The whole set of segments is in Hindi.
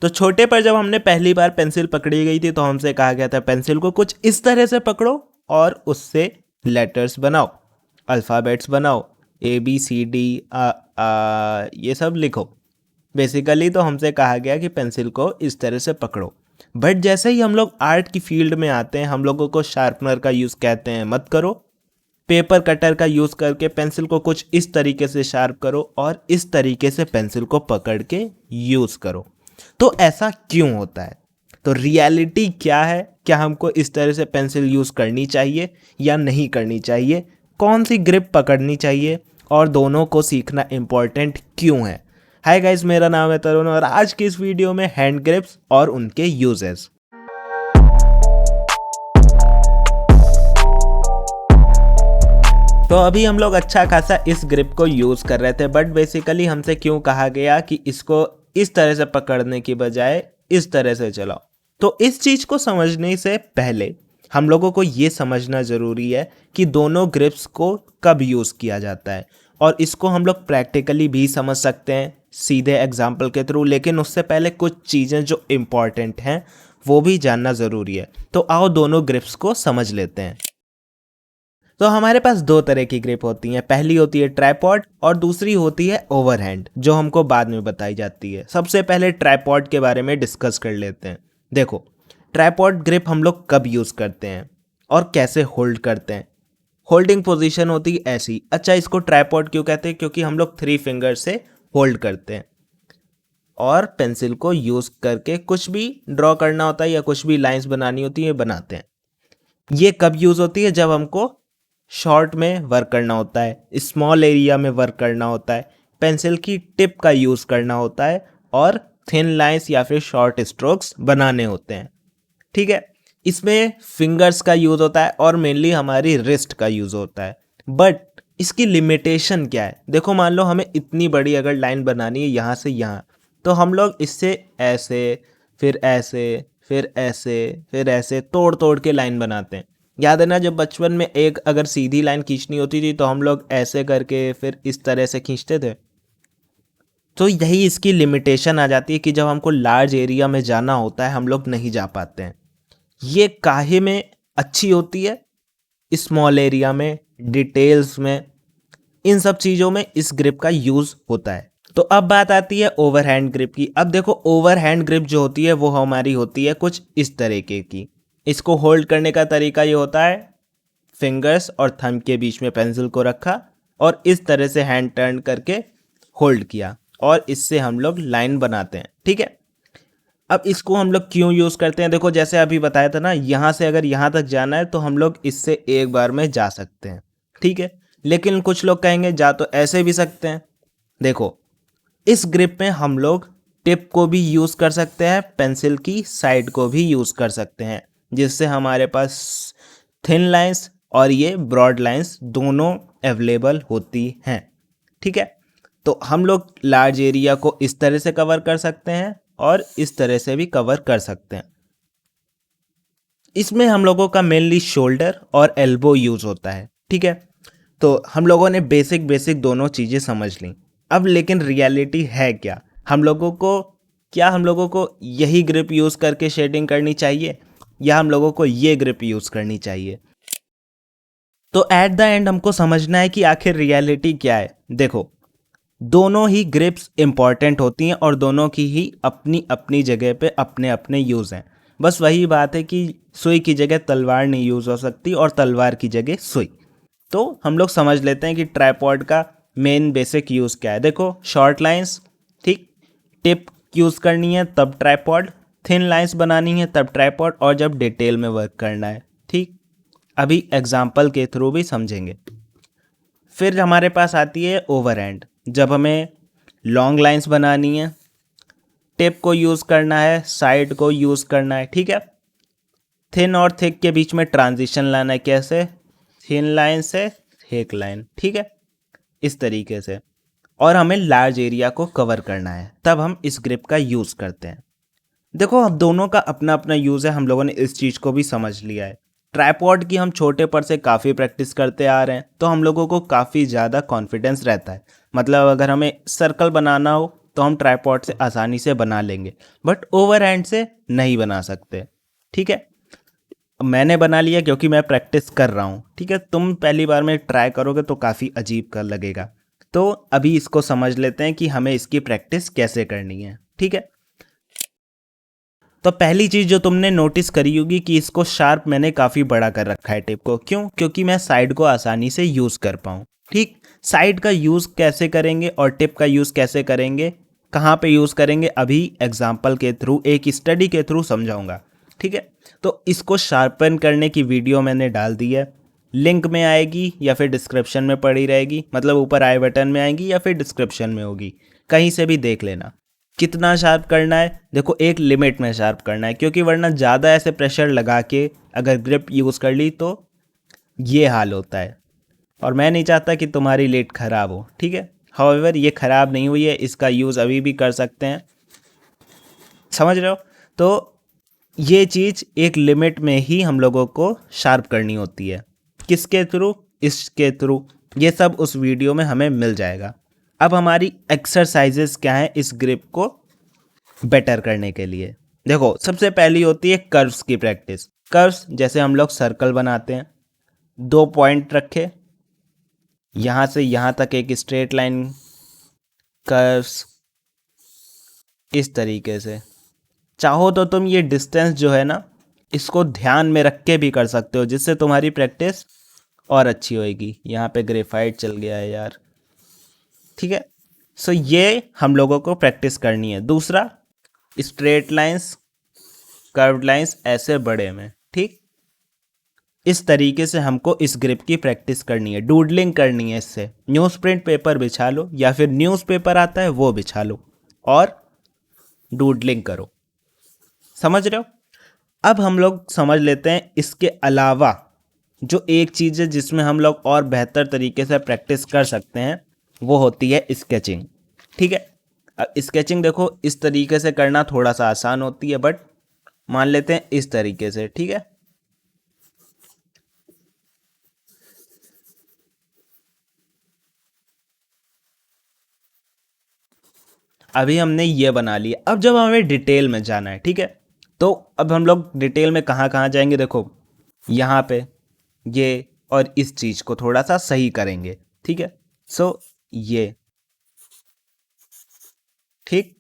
तो छोटे पर जब हमने पहली बार पेंसिल पकड़ी गई थी तो हमसे कहा गया था पेंसिल को कुछ इस तरह से पकड़ो और उससे लेटर्स बनाओ, अल्फ़ाबेट्स बनाओ, ABCD ये सब लिखो। बेसिकली तो हमसे कहा गया कि पेंसिल को इस तरह से पकड़ो। बट जैसे ही हम लोग आर्ट की फील्ड में आते हैं, हम लोगों को शार्पनर का यूज़ कहते हैं मत करो, पेपर कटर का यूज़ करके पेंसिल को कुछ इस तरीके से शार्प करो और इस तरीके से पेंसिल को पकड़ के यूज़ करो। तो ऐसा क्यों होता है? तो रियलिटी क्या है? क्या हमको इस तरह से पेंसिल यूज़ करनी चाहिए या नहीं करनी चाहिए? कौन सी ग्रिप पकड़नी चाहिए? और दोनों को सीखना इम्पॉर्टेंट क्यों है? हाय गाइस, मेरा नाम है तरुण और आज की इस वीडियो में हैंड ग्रिप्स और उनके यूजेस। तो अभी हम लोग अच्छा खासा इस ग्रिप को यूज़ कर रहे थे, बट बेसिकली हमसे क्यों कहा गया कि इसको इस तरह से पकड़ने की बजाय इस तरह से चलाओ। तो इस चीज़ को समझने से पहले हम लोगों को ये समझना ज़रूरी है कि दोनों ग्रिप्स को कब यूज़ किया जाता है, और इसको हम लोग प्रैक्टिकली भी समझ सकते हैं सीधे एग्जाम्पल के थ्रू। लेकिन उससे पहले कुछ चीज़ें जो इम्पॉर्टेंट हैं वो भी जानना ज़रूरी है। तो आओ दोनों ग्रिप्स को समझ लेते हैं। तो हमारे पास दो तरह की ग्रिप होती हैं, पहली होती है ट्राइपॉड और दूसरी होती है ओवरहैंड, जो हमको बाद में बताई जाती है। सबसे पहले ट्राइपॉड के बारे में डिस्कस कर लेते हैं। देखो, ट्राइपॉड ग्रिप हम लोग कब यूज़ करते हैं और कैसे होल्ड करते हैं। होल्डिंग पोजीशन होती है ऐसी। अच्छा, इसको ट्राइपॉड क्यों कहते हैं? क्योंकि हम लोग 3 फिंगर से होल्ड करते हैं और पेंसिल को यूज़ करके कुछ भी ड्रॉ करना होता है या कुछ भी लाइंस बनानी होती है बनाते हैं। ये कब यूज़ होती है? जब हमको शॉर्ट में वर्क करना होता है, स्मॉल एरिया में वर्क करना होता है, पेंसिल की टिप का यूज़ करना होता है और थिन लाइंस या फिर शॉर्ट स्ट्रोक्स बनाने होते हैं। ठीक है, इसमें फिंगर्स का यूज़ होता है और मेनली हमारी रिस्ट का यूज़ होता है। बट इसकी लिमिटेशन क्या है? देखो, मान लो हमें इतनी बड़ी अगर लाइन बनानी है यहाँ से यहाँ, तो हम लोग इससे ऐसे, फिर ऐसे, फिर ऐसे, फिर ऐसे तोड़ तोड़ के लाइन बनाते हैं। याद है ना, जब बचपन में एक अगर सीधी लाइन खींचनी होती थी तो हम लोग ऐसे करके फिर इस तरह से खींचते थे। तो यही इसकी लिमिटेशन आ जाती है कि जब हमको लार्ज एरिया में जाना होता है हम लोग नहीं जा पाते हैं। ये काहे में अच्छी होती है? स्मॉल एरिया में, डिटेल्स में, इन सब चीज़ों में इस ग्रिप का यूज़ होता है। तो अब बात आती है ओवरहैंड ग्रिप की। अब देखो, ओवरहैंड ग्रिप जो होती है वो हमारी होती है कुछ इस तरीके की। इसको होल्ड करने का तरीका ये होता है, फिंगर्स और थंब के बीच में पेंसिल को रखा और इस तरह से हैंड टर्न करके होल्ड किया और इससे हम लोग लाइन बनाते हैं। ठीक है, अब इसको हम लोग क्यों यूज़ करते हैं? देखो, जैसे अभी बताया था ना, यहाँ से अगर यहाँ तक जाना है तो हम लोग इससे एक बार में जा सकते हैं। ठीक है, लेकिन कुछ लोग कहेंगे जा तो ऐसे भी सकते हैं। देखो, इस ग्रिप में हम लोग टिप को भी यूज़ कर सकते हैं, पेंसिल की साइड को भी यूज़ कर सकते हैं, जिससे हमारे पास थिन लाइंस और ये ब्रॉड लाइंस दोनों अवेलेबल होती हैं। ठीक है, तो हम लोग लार्ज एरिया को इस तरह से कवर कर सकते हैं और इस तरह से भी कवर कर सकते हैं। इसमें हम लोगों का मेनली शोल्डर और एल्बो यूज़ होता है। ठीक है, तो हम लोगों ने बेसिक दोनों चीज़ें समझ ली। अब लेकिन रियलिटी है क्या? हम लोगों को यही ग्रिप यूज़ करके शेडिंग करनी चाहिए या हम लोगों को ये ग्रिप यूज़ करनी चाहिए? तो एट द एंड हमको समझना है कि आखिर रियलिटी क्या है। देखो, दोनों ही ग्रिप्स इंपॉर्टेंट होती हैं और दोनों की ही अपनी अपनी जगह पे अपने अपने यूज़ हैं। बस वही बात है कि सुई की जगह तलवार नहीं यूज़ हो सकती और तलवार की जगह सुई। तो हम लोग समझ लेते हैं कि ट्राइपॉड का मेन बेसिक यूज़ क्या है। देखो, शॉर्ट लाइंस, ठीक, टिप यूज़ करनी है तब ट्राइपॉड, थिन लाइंस बनानी है तब ट्राइपॉड, और जब डिटेल में वर्क करना है। ठीक, अभी एग्जाम्पल के थ्रू भी समझेंगे। फिर हमारे पास आती है ओवरहैंड। जब हमें लॉन्ग लाइंस बनानी है, टिप को यूज़ करना है, साइड को यूज़ करना है। ठीक है, थिन और थिक के बीच में ट्रांजिशन लाना है। कैसे? थिन लाइन से थिक लाइन। ठीक है, इस तरीके से। और हमें लार्ज एरिया को कवर करना है, तब हम इस ग्रिप का यूज़ करते हैं। देखो, अब दोनों का अपना अपना यूज़ है, हम लोगों ने इस चीज़ को भी समझ लिया है। ट्राइपॉड की हम छोटे पर से काफ़ी प्रैक्टिस करते आ रहे हैं, तो हम लोगों को काफ़ी ज़्यादा कॉन्फिडेंस रहता है। मतलब अगर हमें सर्कल बनाना हो तो हम ट्राइपॉड से आसानी से बना लेंगे, बट ओवर हैंड से नहीं बना सकते। ठीक है, मैंने बना लिया क्योंकि मैं प्रैक्टिस कर रहा हूँ। ठीक है, तुम पहली बार में ट्राई करोगे तो काफ़ी अजीब कर लगेगा। तो अभी इसको समझ लेते हैं कि हमें इसकी प्रैक्टिस कैसे करनी है। ठीक है, तो पहली चीज़ जो तुमने नोटिस करी होगी कि इसको शार्प मैंने काफ़ी बड़ा कर रखा है टिप को। क्यों? क्योंकि मैं साइड को आसानी से यूज़ कर पाऊँ। ठीक, साइड का यूज़ कैसे करेंगे और टिप का यूज़ कैसे करेंगे, कहाँ पे यूज़ करेंगे, अभी एग्जाम्पल के थ्रू, एक स्टडी के थ्रू समझाऊंगा। ठीक है, तो इसको शार्पन करने की वीडियो मैंने डाल दी है, लिंक में आएगी या फिर डिस्क्रिप्शन में पड़ी रहेगी, मतलब ऊपर आई बटन में आएगी या फिर डिस्क्रिप्शन में होगी, कहीं से भी देख लेना। कितना शार्प करना है, देखो एक लिमिट में शार्प करना है, क्योंकि वरना ज़्यादा ऐसे प्रेशर लगा के अगर ग्रिप यूज़ कर ली तो ये हाल होता है, और मैं नहीं चाहता कि तुम्हारी लेट ख़राब हो। ठीक है, हाउएवर ये ख़राब नहीं हुई है, इसका यूज़ अभी भी कर सकते हैं, समझ रहे हो। तो ये चीज़ एक लिमिट में ही हम लोगों को शार्प करनी होती है। किसके थ्रू? इसके थ्रू। ये सब उस वीडियो में हमें मिल जाएगा। अब हमारी एक्सरसाइजेस क्या हैं इस ग्रिप को बेटर करने के लिए? देखो, सबसे पहली होती है कर्व्स की प्रैक्टिस। कर्व्स जैसे हम लोग सर्कल बनाते हैं, 2 पॉइंट रखे, यहाँ से यहाँ तक एक स्ट्रेट लाइन, कर्व्स इस तरीके से। चाहो तो तुम ये डिस्टेंस जो है ना, इसको ध्यान में रख के भी कर सकते हो, जिससे तुम्हारी प्रैक्टिस और अच्छी होएगी। यहाँ पे ग्रेफाइट चल गया है यार। ठीक है, सो ये हम लोगों को प्रैक्टिस करनी है। दूसरा, स्ट्रेट लाइंस, कर्व्ड लाइंस ऐसे बड़े में। ठीक, इस तरीके से हमको इस ग्रिप की प्रैक्टिस करनी है, डूडलिंग करनी है इससे। न्यूज़ प्रिंट पेपर बिछा लो या फिर न्यूज़ पेपर आता है वो बिछा लो और डूडलिंग करो। समझ रहे हो? अब हम लोग समझ लेते हैं इसके अलावा जो एक चीज़ है जिसमें हम लोग और बेहतर तरीके से प्रैक्टिस कर सकते हैं, वो होती है स्केचिंग। ठीक है, अब स्केचिंग देखो इस तरीके से करना थोड़ा सा आसान होती है, बट मान लेते हैं इस तरीके से। ठीक है, अभी हमने ये बना लिया। अब जब हमें डिटेल में जाना है, ठीक है, तो अब हम लोग डिटेल में कहाँ कहाँ जाएंगे? देखो यहाँ पे ये और इस चीज़ को थोड़ा सा सही करेंगे। ठीक है, सो ये ठीक,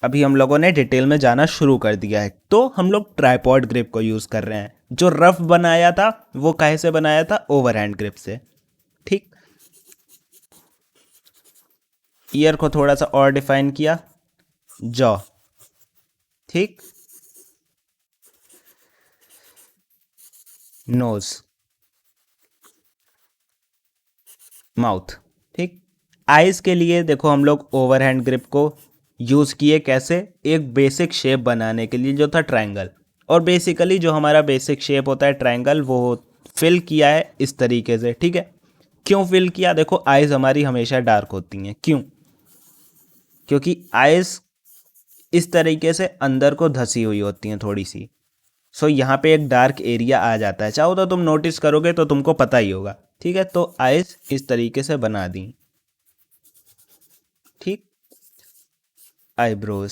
अभी हम लोगों ने डिटेल में जाना शुरू कर दिया है। तो हम लोग ट्राइपॉड ग्रिप को यूज़ कर रहे हैं। जो रफ बनाया था वो काहे से बनाया था? ओवरहैंड ग्रिप से। ठीक, ईयर को थोड़ा सा और डिफाइन किया, जॉ, ठीक, नोज, माउथ, ठीक। आइज के लिए देखो हम लोग ओवरहैंड ग्रिप को यूज़ किए कैसे? एक बेसिक शेप बनाने के लिए जो था ट्रायंगल, और बेसिकली जो हमारा बेसिक शेप होता है ट्रायंगल, वो फिल किया है इस तरीके से। ठीक है, क्यों फिल किया? देखो आइज़ हमारी हमेशा डार्क होती हैं। क्यों? क्योंकि आइज़ इस तरीके से अंदर को धसी हुई होती हैं थोड़ी सी। सो यहाँ पे एक डार्क एरिया आ जाता है, चाहो तो तुम नोटिस करोगे तो तुमको पता ही होगा। ठीक है, तो आइज़ इस तरीके से बना दी। ठीक, आईब्रोज।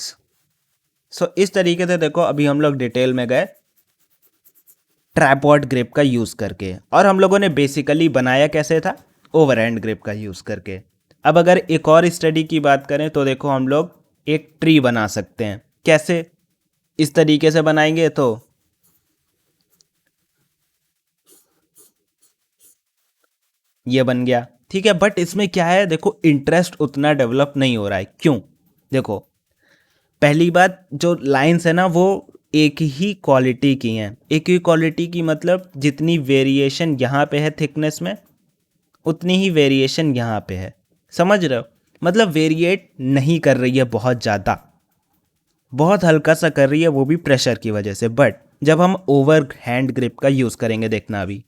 सो इस तरीके से देखो अभी हम लोग डिटेल में गए ट्राइपॉड ग्रिप का यूज़ करके, और हम लोगों ने बेसिकली बनाया कैसे था? ओवरहैंड ग्रिप का यूज़ करके। अब अगर एक और स्टडी की बात करें तो देखो हम लोग एक ट्री बना सकते हैं। कैसे? इस तरीके से बनाएंगे तो ये बन गया। ठीक है, बट इसमें क्या है, देखो इंटरेस्ट उतना डेवलप नहीं हो रहा है। क्यों? देखो पहली बात, जो लाइंस है ना वो एक ही क्वालिटी की हैं। एक ही क्वालिटी की मतलब जितनी वेरिएशन यहाँ पे है थिकनेस में, उतनी ही वेरिएशन यहाँ पे है। समझ रहे हो? मतलब वेरिएट नहीं कर रही है बहुत ज़्यादा, बहुत हल्का सा कर रही है, वो भी प्रेशर की वजह से। बट जब हम ओवर हैंड ग्रिप का यूज़ करेंगे, देखना अभी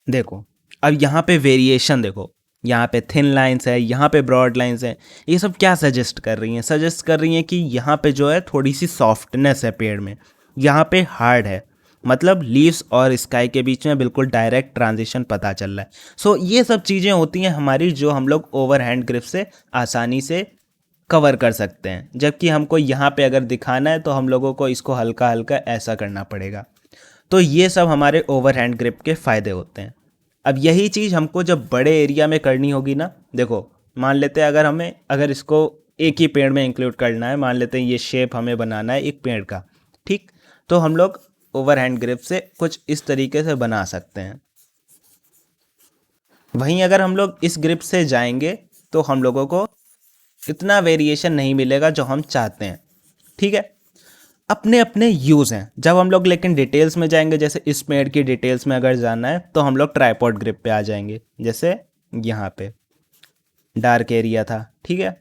देखो, अब यहाँ पे वेरिएशन देखो, यहाँ पे थिन लाइंस है, यहाँ पे ब्रॉड लाइंस है। ये सब क्या सजेस्ट कर रही हैं? सजेस्ट कर रही हैं कि यहाँ पे जो है थोड़ी सी सॉफ्टनेस है पेड़ में, यहाँ पे हार्ड है। मतलब लीव्स और स्काई के बीच में बिल्कुल डायरेक्ट ट्रांजिशन पता चल रहा है। सो ये सब चीज़ें होती हैं हमारी जो हम लोग ओवर हैंड ग्रिप से आसानी से कवर कर सकते हैं, जबकि हमको यहाँ पे अगर दिखाना है तो हम लोगों को इसको हल्का हल्का ऐसा करना पड़ेगा। तो ये सब हमारे ओवर हैंड ग्रिप के फ़ायदे होते हैं। अब यही चीज़ हमको जब बड़े एरिया में करनी होगी ना, देखो मान लेते हैं अगर इसको एक ही पेड़ में इंक्लूड करना है, मान लेते हैं ये शेप हमें बनाना है एक पेड़ का, ठीक, तो हम लोग ओवर हैंड ग्रिप से कुछ इस तरीके से बना सकते हैं। वहीं अगर हम लोग इस ग्रिप से जाएंगे तो हम लोगों को इतना वेरिएशन नहीं मिलेगा जो हम चाहते हैं, ठीक है। अपने अपने यूज़ हैं। जब हम लोग लेकिन डिटेल्स में जाएंगे, जैसे इस पेड़ की डिटेल्स में अगर जाना है तो हम लोग ट्राइपॉड ग्रिप पे आ जाएंगे। जैसे यहाँ पे डार्क एरिया था, ठीक है,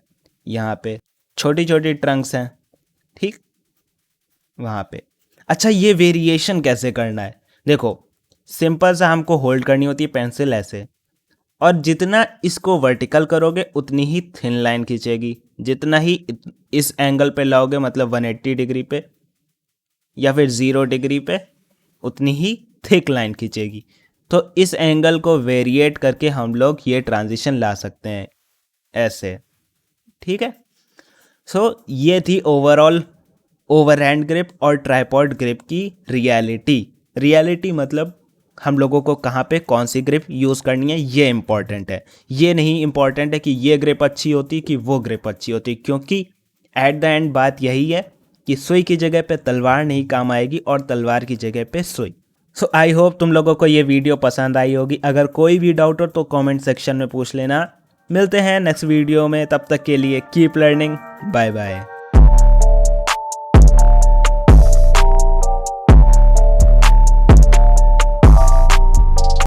यहाँ पे छोटी छोटी ट्रंक्स हैं, ठीक, वहाँ पे। अच्छा, ये वेरिएशन कैसे करना है? देखो सिंपल सा हमको होल्ड करनी होती है पेंसिल ऐसे, और जितना इसको वर्टिकल करोगे उतनी ही थिन लाइन खींचेगी, जितना ही इस एंगल पे लाओगे मतलब 180 डिग्री पे या फिर 0 डिग्री पे, उतनी ही थिक लाइन खींचेगी। तो इस एंगल को वेरिएट करके हम लोग ये ट्रांजिशन ला सकते हैं ऐसे, ठीक है। सो ये थी ओवरऑल ओवरहैंड ग्रिप और ट्राइपॉड ग्रिप की रियलिटी मतलब हम लोगों को कहाँ पे कौन सी ग्रिप यूज़ करनी है ये इम्पॉर्टेंट है। ये नहीं इम्पॉर्टेंट है कि ये ग्रिप अच्छी होती कि वो ग्रिप अच्छी होती, क्योंकि एट द एंड बात यही है कि सुई की जगह पे तलवार नहीं काम आएगी और तलवार की जगह पे सुई। सो आई होप तुम लोगों को ये वीडियो पसंद आई होगी। अगर कोई भी डाउट हो तो कमेंट सेक्शन में पूछ लेना। मिलते हैं नेक्स्ट वीडियो में, तब तक के लिए कीप लर्निंग, बाय बाय।